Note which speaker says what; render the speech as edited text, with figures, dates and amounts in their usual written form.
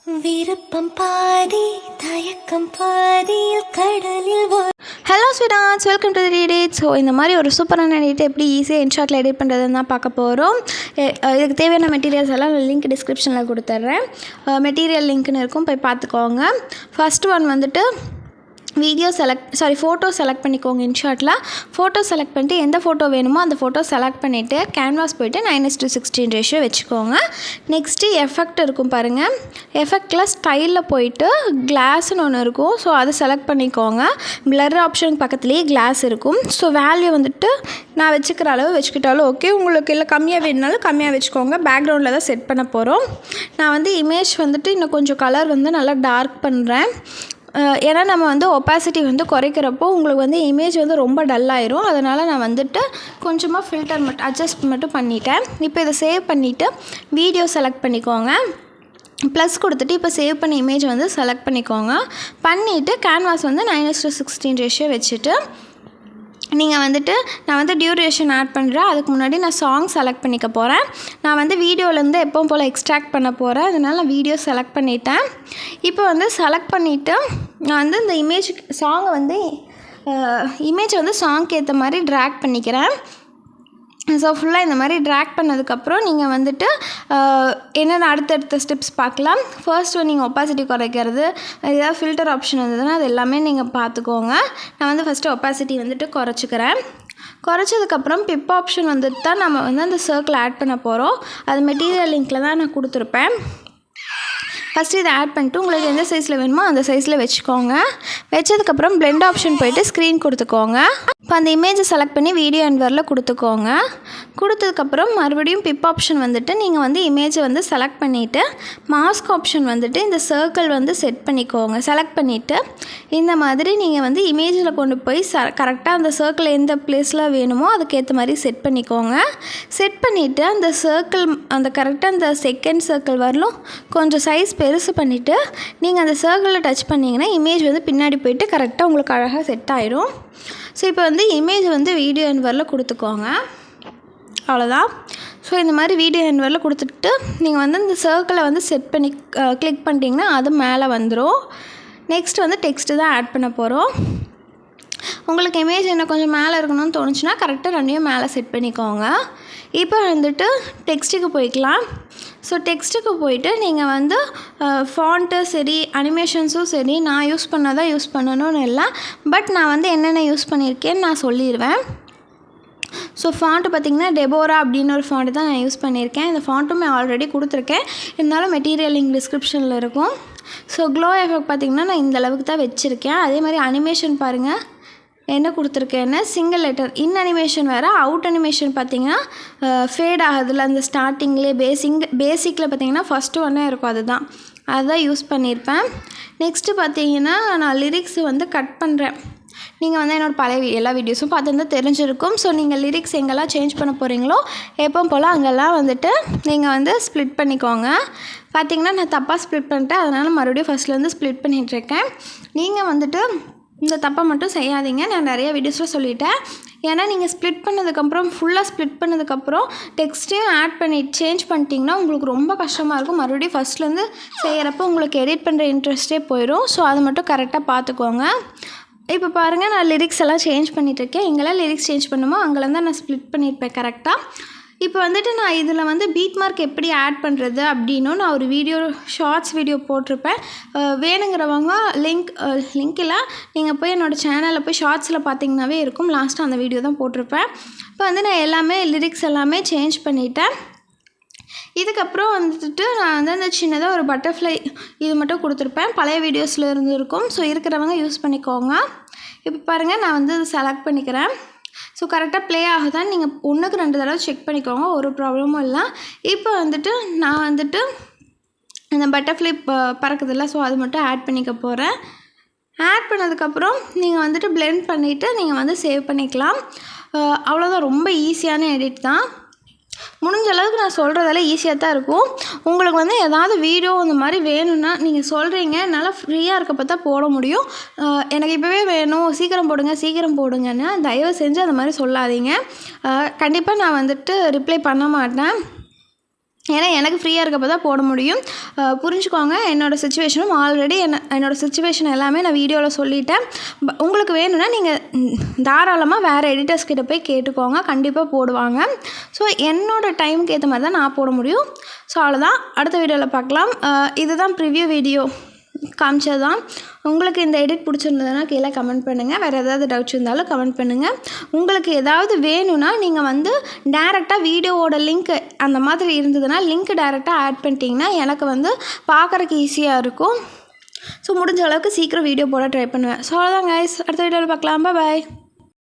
Speaker 1: விருப்பம் பாதி தயக்கம் பாதியில் கடலில்.
Speaker 2: Hello sweethearts, welcome to the edit. So இந்த மாதிரி ஒரு சூப்பரான எடிட் எப்படி ஈஸியாக இன்ஷாட்டில் எடிட் பண்ணுறதுன்னு தான் பார்க்க போகிறோம். இதுக்கு தேவையான மெட்டீரியல்ஸ் எல்லாம் நான் லிங்க் டிஸ்கிரிப்ஷனில் கொடுத்துட்றேன். மெட்டீரியல் லிங்க்னு இருக்கும், போய் பார்த்துக்கோங்க. ஃபஸ்ட் ஒன் வந்துட்டு ஃபோட்டோ செலக்ட் பண்ணிக்கோங்க. இன்ஷாட்டில் ஃபோட்டோ செலக்ட் பண்ணிட்டு எந்த ஃபோட்டோ வேணுமோ அந்த ஃபோட்டோ செலக்ட் பண்ணிவிட்டு கேன்வாஸ் போய்ட்டு 9:16 ரேஷியோ வச்சுக்கோங்க. நெக்ஸ்ட்டு எஃபெக்ட் இருக்கும் பாருங்கள். எஃபெக்டில் ஸ்டைலில் போயிட்டு கிளாஸ்னு ஒன்று இருக்கும். ஸோ அதை செலக்ட் பண்ணிக்கோங்க. பிளர் ஆப்ஷனுக்கு பக்கத்துலேயே கிளாஸ் இருக்கும். ஸோ வேல்யூ வந்துட்டு நான் வச்சுக்கிற அளவு வச்சுக்கிட்டாலும் ஓகே, உங்களுக்கு இல்லை கம்மியாக வேணுனாலும் கம்மியாக வச்சுக்கோங்க. பேக்ரவுண்டில் தான் செட் பண்ண போகிறோம். நான் வந்து இமேஜ் வந்துட்டு இன்னும் கொஞ்சம் கலர் வந்து நல்லா டார்க் பண்ணுறேன். ஏன்னா நம்ம வந்து ஒப்பாசிட்டி வந்து குறைக்கிறப்போ உங்களுக்கு வந்து இமேஜ் வந்து ரொம்ப டல்லாயிரும். அதனால் நான் வந்துட்டு கொஞ்சமாக ஃபில்டர் அட்ஜஸ்ட் மட்டும் பண்ணிட்டேன். இப்போ இதை சேவ் பண்ணிவிட்டு வீடியோ செலக்ட் பண்ணிக்கோங்க. ப்ளஸ் கொடுத்துட்டு இப்போ சேவ் பண்ண இமேஜ் வந்து செலக்ட் பண்ணிவிட்டு கேன்வாஸ் வந்து 9:16 ரேஷியோ வச்சுட்டு நீங்கள் வந்துட்டு நான் வந்து டியூரேஷன் ஆட் பண்ணுறேன். அதுக்கு முன்னாடி நான் சாங் செலக்ட் பண்ணிக்க போகிறேன். நான் வந்து வீடியோலேருந்து எப்பவும் போல் எக்ஸ்ட்ராக்ட் பண்ண போகிறேன். அதனால் நான் வீடியோ செலக்ட் பண்ணிட்டேன். இப்போ வந்து செலக்ட் பண்ணிவிட்டு நான் வந்து இந்த சாங்கை வந்து இமேஜை வந்து சாங்க்கு ஏற்ற மாதிரி ட்ராக் பண்ணிக்கிறேன். ஸோ ஃபுல்லாக இந்த மாதிரி ட்ராக் பண்ணதுக்கப்புறம் நீங்கள் வந்துட்டு என்னென்ன அடுத்தடுத்த ஸ்டெப்ஸ் பார்க்கலாம். ஃபர்ஸ்ட் நீங்கள் ஒப்பாசிட்டி குறைக்கிறது, ஏதாவது ஃபில்டர் ஆப்ஷன் இருந்ததுன்னா அது எல்லாமே நீங்கள் பார்த்துக்கோங்க. நான் வந்து ஃபஸ்ட்டு ஒப்பாசிட்டி வந்துட்டு குறைச்சிக்கிறேன். குறைச்சதுக்கப்புறம் பிப் ஆப்ஷன் வந்துட்டு தான் நம்ம வந்து அந்த சர்க்கிள் ஆட் பண்ண போகிறோம். அது மெட்டீரியல் லிங்க்கில் தான் நான் கொடுத்துருப்பேன். ஃபஸ்ட்டு இதை ஆட் பண்ணிட்டு உங்களுக்கு எந்த சைஸில் வேணுமோ அந்த சைஸில் வச்சுக்கோங்க. வச்சதுக்கப்புறம் பிளெண்ட் ஆப்ஷன் போய்ட்டு ஸ்க்ரீன் கொடுத்துக்கோங்க. இப்போ அந்த இமேஜை செலக்ட் பண்ணி வீடியோ என்வரில் கொடுத்துக்கோங்க. கொடுத்ததுக்கப்புறம் மறுபடியும் பிப் ஆப்ஷன் வந்துட்டு நீங்கள் வந்து இமேஜை வந்து செலக்ட் பண்ணிவிட்டு மாஸ்க் ஆப்ஷன் வந்துட்டு இந்த சர்க்கிள் வந்து செலக்ட் பண்ணிவிட்டு இந்த மாதிரி நீங்கள் வந்து இமேஜில் கொண்டு போய் கரெக்டாக அந்த சர்க்கிள் எந்த பிளேஸில் வேணுமோ அதுக்கேற்ற மாதிரி செட் பண்ணிக்கோங்க. செட் பண்ணிவிட்டு அந்த சர்க்கிள் கரெக்டாக அந்த செகண்ட் சர்க்கிள் வரலும் கொஞ்சம் சைஸ் பெருசு பண்ணிவிட்டு நீங்கள் அந்த சர்க்கிளில் டச் பண்ணிங்கன்னா இமேஜ் வந்து பின்னாடி போயிட்டு கரெக்டாக உங்களுக்கு அழகாக செட் ஆகிடும். ஸோ இப்போ வந்து இமேஜ் வந்து வீடியோ என்வரில் கொடுத்துக்கோங்க. அவ்வளோதான். ஸோ இந்த மாதிரி வீடியோ என்வரில் கொடுத்துட்டு நீங்கள் வந்து இந்த சர்க்கிளை வந்து செட் பண்ணி கிளிக் பண்ணிட்டீங்கன்னா அது மேலே வந்துடும். நெக்ஸ்ட் வந்து டெக்ஸ்ட்டு தான் ஆட் பண்ண போகிறோம். உங்களுக்கு இமேஜ் என்ன கொஞ்சம் மேலே இருக்கணும்னு தோணுச்சுன்னா கரெக்டாக ரெண்டையும் மேலே செட் பண்ணிக்கோங்க. இப்போ வந்துட்டு டெக்ஸ்ட்டுக்கு போய்க்கலாம். ஸோ டெக்ஸ்ட்டுக்கு போயிட்டு நீங்கள் வந்து ஃபாண்ட்டு சரி அனிமேஷன்ஸும் சரி நான் யூஸ் பண்ணதான் யூஸ் பண்ணணும்னு இல்லை. பட் நான் வந்து என்னென்ன யூஸ் பண்ணியிருக்கேன்னு நான் சொல்லிடுவேன். ஸோ ஃபாண்ட்டு பார்த்திங்கன்னா டெபோரா அப்படின்னு ஒரு ஃபாண்ட்டு தான் நான் யூஸ் பண்ணியிருக்கேன். இந்த ஃபாண்ட்டும் ஆல்ரெடி கொடுத்துருக்கேன். இருந்தாலும் மெட்டீரியல் லிங்க் டிஸ்கிரிப்ஷனில் இருக்கும். ஸோ க்ளோ எஃபெக்ட் பார்த்திங்கன்னா நான் இந்த அளவுக்கு தான் வச்சுருக்கேன். அதே மாதிரி அனிமேஷன் பாருங்கள் என்ன கொடுத்துருக்கேன்னு சிங்கிள் லெட்டர் இன் அனிமேஷன் வேறு, அவுட் அனிமேஷன் பார்த்திங்கன்னா ஃபேட் ஆகுதுல அந்த ஸ்டார்டிங்லேயே பேசிக்கில் பார்த்திங்கன்னா ஃபஸ்ட்டு ஒன்றே இருக்கும், அதுதான் யூஸ் பண்ணியிருப்பேன். நெக்ஸ்ட்டு பார்த்திங்கன்னா நான் லிரிக்ஸ் வந்து கட் பண்ணுறேன். நீங்கள் வந்து என்னோடய பழைய எல்லா வீடியோஸும் பார்த்துருந்தா தெரிஞ்சிருக்கும். ஸோ நீங்கள் லிரிக்ஸ் எங்கெல்லாம் சேஞ்ச் பண்ண போகிறீங்களோ எப்போ போல் அங்கெல்லாம் வந்துட்டு நீங்கள் வந்து ஸ்ப்ளிட் பண்ணிக்கோங்க. பார்த்திங்கன்னா நான் தப்பாக ஸ்ப்ளிட் பண்ணிட்டேன், அதனால் மறுபடியும் ஃபஸ்ட்லேருந்து ஸ்ப்ளிட் பண்ணிகிட்ருக்கேன். நீங்கள் வந்துட்டு இந்த தப்பை மட்டும் செய்யாதீங்க. நான் நிறைய வீடியோஸில் சொல்லிட்டேன். ஏன்னா நீங்கள் ஃபுல்லாக ஸ்ப்ளிட் பண்ணதுக்கப்புறம் டெக்ஸ்ட்டையும் ஆட் பண்ணி சேஞ்ச் பண்ணிட்டீங்கன்னா உங்களுக்கு ரொம்ப கஷ்டமாக இருக்கும். மறுபடியும் ஃபஸ்ட்லேருந்து செய்கிறப்போ உங்களுக்கு எடிட் பண்ணுற இன்ட்ரெஸ்ட்டே போயிடும். ஸோ அதை மட்டும் கரெக்டாக பார்த்துக்கோங்க. இப்போ பாருங்கள் நான் லிரிக்ஸ் எல்லாம் சேஞ்ச் பண்ணிகிட்ருக்கேன். எங்கெல்லாம் லிரிக்ஸ் சேஞ்ச் பண்ணுமோ அங்கெல்லாம் தான் நான் ஸ்ப்ளிட் பண்ணியிருப்பேன் கரெக்டாக. இப்போ வந்துட்டு நான் இதில் வந்து பீட் மார்க் எப்படி ஆட் பண்ணுறது அப்படின்னும் நான் ஒரு ஷார்ட்ஸ் வீடியோ போட்டிருப்பேன். வேணுங்கிறவங்க லிங்க்கில் நீங்கள் போய் என்னோடய சேனலில் போய் ஷார்ட்ஸில் பார்த்தீங்கன்னாவே இருக்கும். லாஸ்ட்டாக அந்த வீடியோ தான் போட்டிருப்பேன். இப்போ வந்து நான் லிரிக்ஸ் எல்லாமே சேஞ்ச் பண்ணிட்டேன். இதுக்கப்புறம் வந்துட்டு நான் வந்து அந்த சின்னதாக ஒரு பட்டர்ஃப்ளை இது மட்டும் கொடுத்துருப்பேன். பழைய வீடியோஸில் இருக்கும். ஸோ இருக்கிறவங்க யூஸ் பண்ணிக்கோங்க. இப்போ பாருங்கள் நான் வந்து செலக்ட் பண்ணிக்கிறேன். ஸோ கரெக்டாக ப்ளே ஆகுதான்னு நீங்கள் 1க்கு 2 தடவை செக் பண்ணிக்கோங்க, ஒரு ப்ராப்ளமும் இல்லை. இப்போ வந்துட்டு நான் வந்துட்டு இந்த பட்டர்ஃப்ளை பறக்குதில்ல, ஸோ அது மட்டும் ஆட் பண்ணிக்க போகிறேன். ஆட் பண்ணதுக்கப்புறம் நீங்கள் வந்துட்டு பிளெண்ட் பண்ணிவிட்டு நீங்கள் வந்து சேவ் பண்ணிக்கலாம். அவ்வளோதான், ரொம்ப ஈஸியான எடிட் தான். முடிஞ்ச அளவுக்கு நான் சொல்கிறதெல்லாம் ஈஸியாக தான் இருக்கும். உங்களுக்கு வந்து ஏதாவது வீடியோ இந்த மாதிரி வேணும்னா நீங்கள் சொல்கிறீங்க, என்னால் ஃப்ரீயாக இருக்கப்போ தான் போட முடியும். எனக்கு இப்போவே வேணும், சீக்கிரம் போடுங்கன்னு தயவு செஞ்சு அந்த மாதிரி சொல்லாதீங்க. கண்டிப்பாக நான் வந்துட்டு ரிப்ளை பண்ண மாட்டேன். ஏன்னா எனக்கு ஃப்ரீயாக இருக்கப்போ தான் போட முடியும். புரிஞ்சுக்கோங்க. என்னோடய சுச்சுவேஷனும் ஆல்ரெடி என்னோடய சுச்சுவேஷன் எல்லாமே நான் வீடியோவில் சொல்லிட்டேன். உங்களுக்கு வேணும்னா நீங்கள் தாராளமாக வேறு எடிட்டர்ஸ் கிட்ட போய் கேட்டுக்கோங்க, கண்டிப்பாக போடுவாங்க. ஸோ என்னோடய டைமுக்கு ஏற்ற மாதிரி தான் நான் போட முடியும். ஸோ அவ்வளோதான், அடுத்த வீடியோவில் பார்க்கலாம். இதுதான் ப்ரிவ்யூ வீடியோ காமிச்சது தான். உங்களுக்கு இந்த எடிட் பிடிச்சிருந்ததுன்னா கீழே கமெண்ட் பண்ணுங்கள். வேறு ஏதாவது டவுட்ஸ் இருந்தாலும் கமெண்ட் பண்ணுங்கள். உங்களுக்கு ஏதாவது வேணும்னா நீங்கள் வந்து டேரெக்டாக வீடியோவோட லிங்க் அந்த மாதிரி இருந்ததுன்னா லிங்க் டேரெக்டாக ஆட் பண்ணிட்டீங்கன்னா எனக்கு வந்து பார்க்குறக்கு ஈஸியாக இருக்கும். ஸோ முடிஞ்ச அளவுக்கு சீக்கிரம் வீடியோ போட ட்ரை பண்ணுவேன். ஸோ அவ்வளோதான் கைஸ், அடுத்த வீடியோவில் பார்க்கலாம். பாய்.